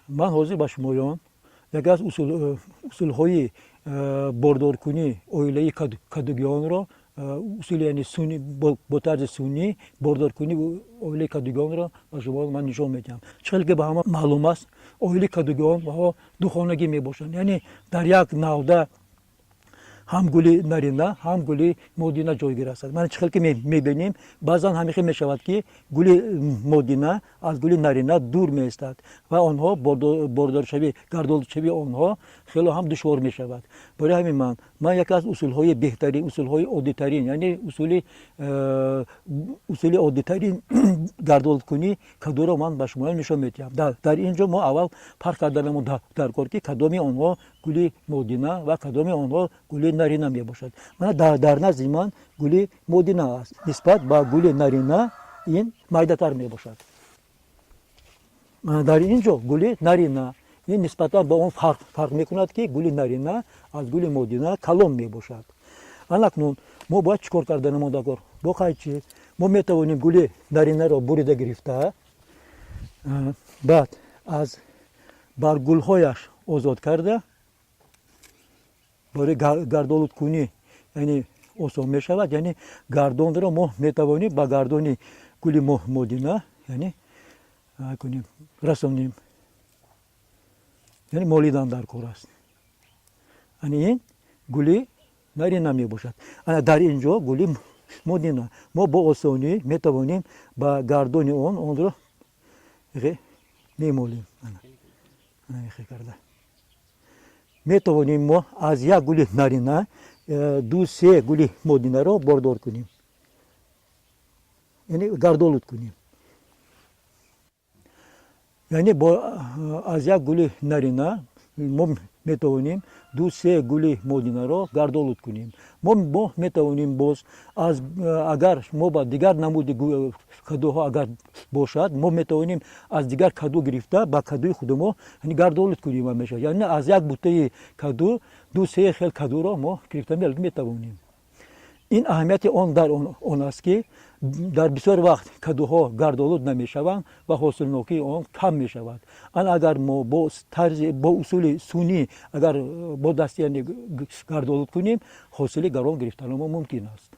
من حاضر با شمایان یکی از اصولهای باردارکنی اویله کدوگیان را اصول یعنی سونی با طرز سونی باردارکنی اویله کدوگیان را با شما من نشان میدم. چون که به همه معلوم است اویله کدوگیان با دو خانگی میباشند، یعنی در یک نوده هم گلی نارینه هم گلی مادینه جایگیر است. من چخیل که میبینیم بعضا همیشه میشود که گلی مادینه از گلی نارینه دور میستد و آنها باردارشوی گردالشوی آنها خیلی هم دشوار میشود. برای همین من یکی از اصولهای بهترین، اصولهای عادی‌ترین، یعنی اصول عادی‌ترین گردالکنی کدو را من به شما نشان میدم. در اینجا ما اول فرق کردنمون در کار که کدومی آنها گلی مادینه و کدومی آنها گلی نارینه می باشد. من در نزد من گلی مادینه است نسبت به گلی نارینه این مایده‌تر می باشد. در اینجا گلی نارینه این نسبتا به اون فرق میکند که گلی نارینه از گلی مادینه کلان می باشد. اکنون ما باید چیکار کردنمون در کار؟ بخواهید چی؟ ما میتوانیم گلی نارینه را بریده گرفته بعد از بر گلهایش آزاد کرده برای گردالود کنی یعنی آسان می شود. یعنی گردان را ما میتوانیم با گردانی گلی مادینه یعنی کنیم رسانیم، یعنی مالیدن در کار است. یعنی این گلی نارینه می باشد. در اینجا گلی مادینه ما با آسانی میتوانیم با گردانی آن را میمالیم. میتوانیم ما از یک گلی نارینه دو سه گلی مادینه را باردار کنیم، یعنی گردالود کنیم. یعنی از یک گلی نارینه ما میتوانیم دو سه گلی مادینه را گردالود کنیم. ما میتوانیم باز اگر ما با دیگر نمود کدوها اگر باشد ما میتوانیم از دیگر کدو گرفته با کدوی خود ما یعنی گردالود کنیم میشه. یعنی از یک بوته کدو دو سه خیل کدو را ما گرفته میتوانیم. این اهمیت آن در آن است که در بسیار وقت کدوها گردالود نمیشوند و حاصلناکی آن کم میشود. اگر ما با اصول سونی اگر با دستی گردالود کنیم حاصل گران گرفتن ما ممکن است.